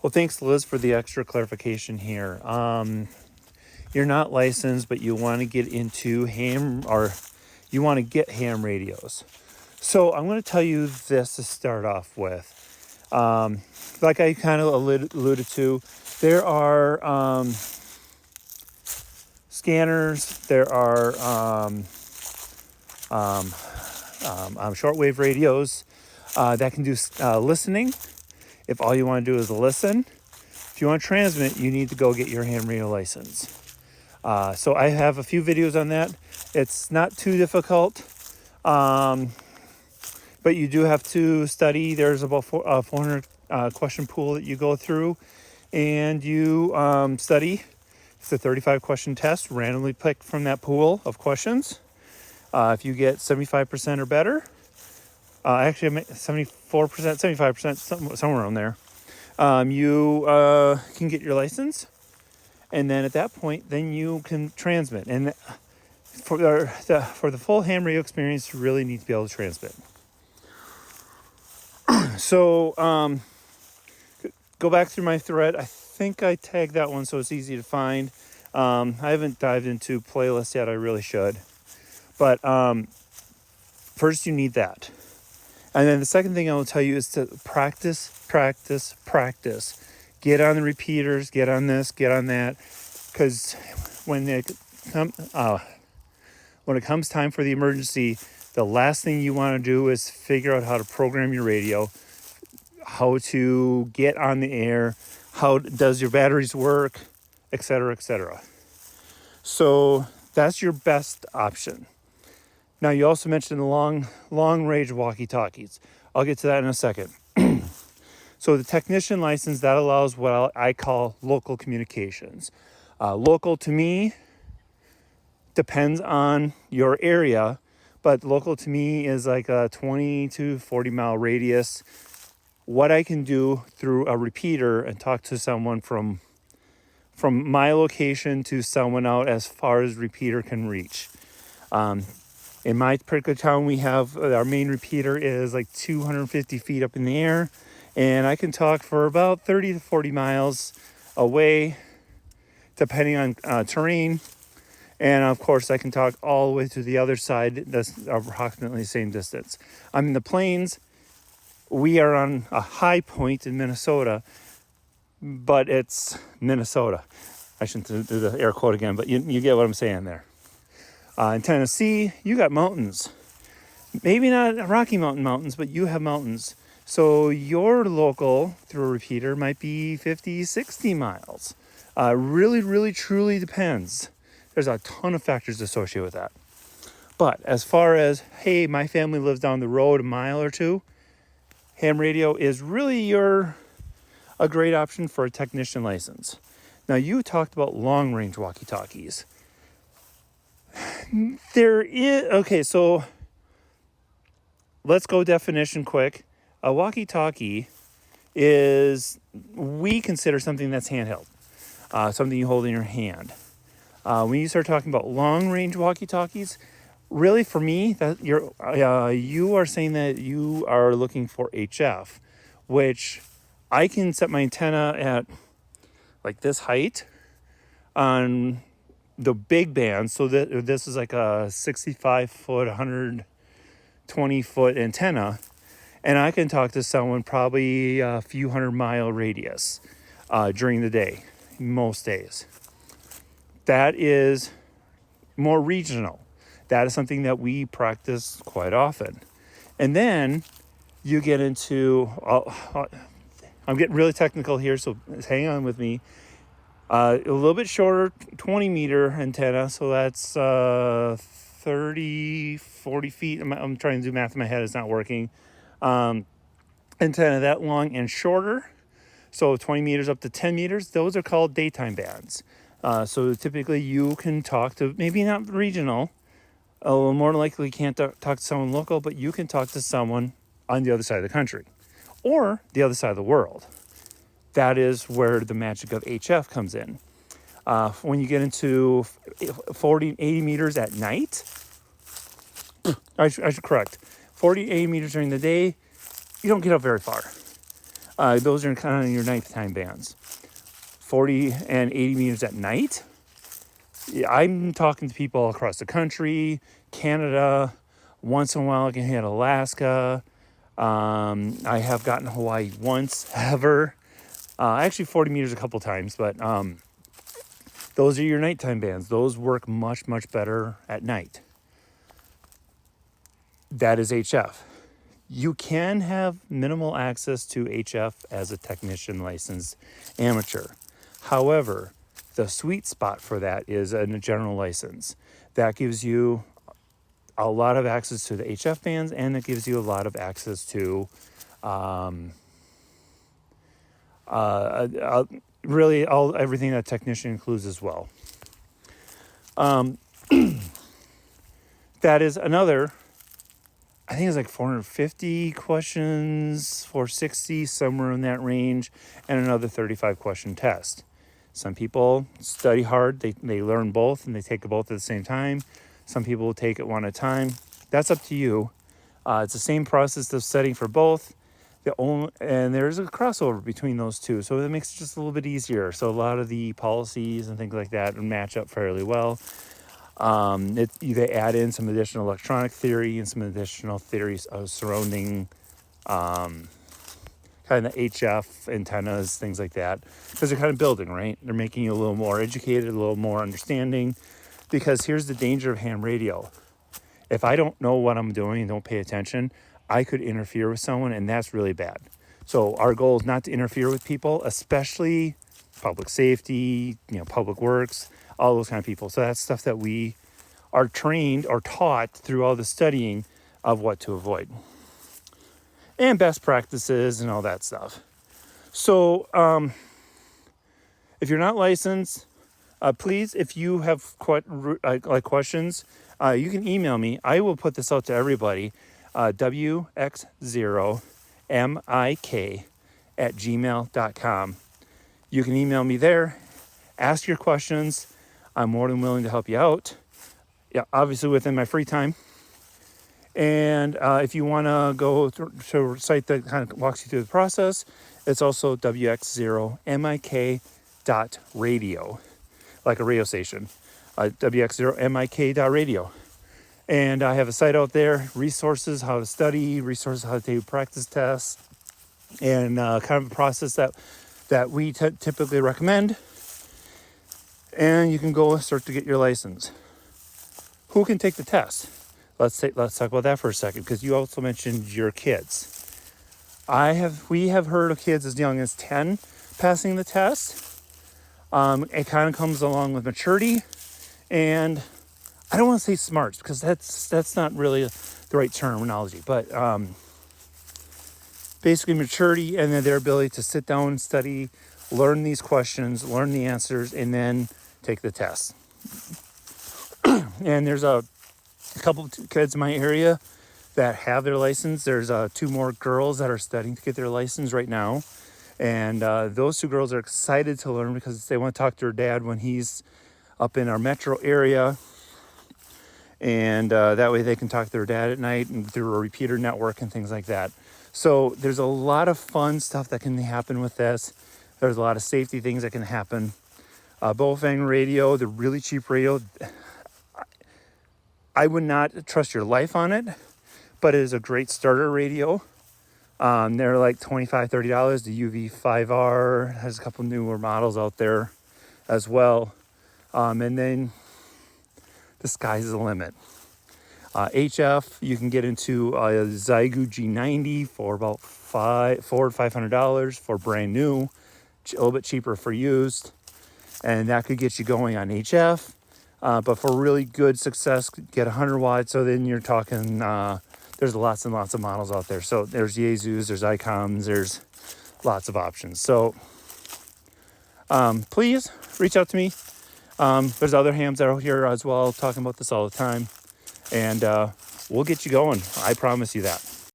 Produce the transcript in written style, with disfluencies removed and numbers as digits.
Well, thanks, Liz, for the extra clarification here. You're not licensed, but you want to get into you want to get ham radios. So I'm going to tell you this to start off with. Like I kind of alluded to, there are scanners, there are shortwave radios that can do listening. If all you want to do is listen, if you want to transmit, you need to go get your ham radio license. So I have a few videos on that. It's not too difficult, but you do have to study. There's about 400 question pool that you go through, and you study. It's a 35 question test, randomly picked from that pool of questions. If you get 75% or better, actually 74%, 75%, somewhere around there, you can get your license. And then at that point, then you can transmit. And for the full ham radio experience, you really need to be able to transmit. So go back through my thread. I think I tagged that one so it's easy to find. I haven't dived into playlists yet. I really should. But first you need that. And then the second thing I will tell you is to practice. Get on the repeaters, get on this, get on that. Because when it comes time for the emergency, the last thing you want to do is figure out how to program your radio, how to get on the air, how does your batteries work, etc., etc. So that's your best option. Now, you also mentioned the long range walkie-talkies. I'll get to that in a second. So the technician license, that allows what I call local communications. Local to me depends on your area, but local to me is like a 20 to 40 mile radius. What I can do through a repeater and talk to someone from my location to someone out as far as repeater can reach. In my particular town, we have our main repeater is like 250 feet up in the air, and I can talk for about 30 to 40 miles away, depending on terrain. And of course, I can talk all the way to the other side. That's approximately the same distance. I'm in the plains. We are on a high point in Minnesota, but it's Minnesota. I shouldn't do the air quote again, but you get what I'm saying there. In Tennessee, you got mountains. Maybe not Rocky Mountains, but you have mountains. So your local through a repeater might be 50, 60 miles. Really, truly depends. There's a ton of factors associated with that. But as far as, hey, my family lives down the road a mile or two, ham radio is really a great option for a technician license. Now, you talked about long-range walkie-talkies. So let's go definition quick. A walkie-talkie we consider something that's handheld, something you hold in your hand. When you start talking about long-range walkie-talkies, really for me, that you are saying that you are looking for HF, which I can set my antenna at like this height on the big band. So this is like a 65-foot, 120-foot antenna. And I can talk to someone probably a few 100-mile radius during the day, most days. That is more regional. That is something that we practice quite often. And then you get into, I'm getting really technical here, so hang on with me. A little bit shorter, 20-meter antenna, so that's 30, 40 feet. I'm trying to do math in my head, it's not working. Antenna that long and shorter, so 20 meters up to 10 meters, those are called daytime bands. So typically you can talk to, maybe not regional, more likely you can't talk to someone local, but you can talk to someone on the other side of the country or the other side of the world. That is where the magic of HF comes in. When you get into 40, 80 meters at night, I should correct, 40, 80 meters during the day, you don't get up very far. Those are kind of your nighttime bands. 40 and 80 meters at night. I'm talking to people across the country, Canada. Once in a while, I can hit Alaska. I have gotten Hawaii once, ever. Actually, 40 meters a couple times, but those are your nighttime bands. Those work much, much better at night. That is HF. You can have minimal access to HF as a technician licensed amateur. However, the sweet spot for that is in a general license. That gives you a lot of access to the HF bands, and it gives you a lot of access to really everything that technician includes as well. That is another, I think it's like 450 questions, 460, somewhere in that range, and another 35 question test. Some people study hard, they learn both, and they take both at the same time. Some people will take it one at a time. That's up to you. It's the same process of studying for both. And there's a crossover between those two, so it makes it just a little bit easier. So a lot of the policies and things like that match up fairly well. They add in some additional electronic theory and some additional theories surrounding kind of the HF antennas, things like that, because they're kind of building, right? They're making you a little more educated, a little more understanding, because here's the danger of ham radio. If I don't know what I'm doing and don't pay attention, I could interfere with someone, and that's really bad. So our goal is not to interfere with people, especially public safety, public works, all those kind of people. So that's stuff that we are trained or taught through all the studying of what to avoid. And best practices and all that stuff. So if you're not licensed, please, if you have questions, you can email me. I will put this out to everybody. wx0mik@gmail.com. You can email me there. Ask your questions. I'm more than willing to help you out. Yeah, obviously within my free time. And if you want to go to a site that kind of walks you through the process, it's also wx0mik.radio, like a radio station, wx0mik.radio. And I have a site out there, resources, how to study, resources, how to do practice tests, and kind of a process that we typically recommend. And you can go start to get your license. Who can take the test? Let's talk about that for a second, because you also mentioned your kids. We have heard of kids as young as 10 passing the test. It kind of comes along with maturity, and I don't want to say smarts, because that's not really the right terminology, but basically maturity, and then their ability to sit down and study, learn these questions, learn the answers, and then take the test. And there's a couple of kids in my area that have their license. There's 2 more girls that are studying to get their license right now. And those 2 girls are excited to learn because they want to talk to their dad when he's up in our metro area. And that way they can talk to their dad at night and through a repeater network and things like that. So there's a lot of fun stuff that can happen with this. There's a lot of safety things that can happen. Baofeng radio, the really cheap radio, I would not trust your life on it, but it is a great starter radio. They're like $25, $30. The UV5R has a couple newer models out there as well. And then the sky's the limit. HF, you can get into a Xiegu G90 for about $400 to $500 for brand new, a little bit cheaper for used, and that could get you going on HF. But for really good success, get 100 watts. So then you're talking, there's lots and lots of models out there. So there's Yaesus, there's Icoms, there's lots of options. So please reach out to me. There's other hams out here as well talking about this all the time. And we'll get you going. I promise you that.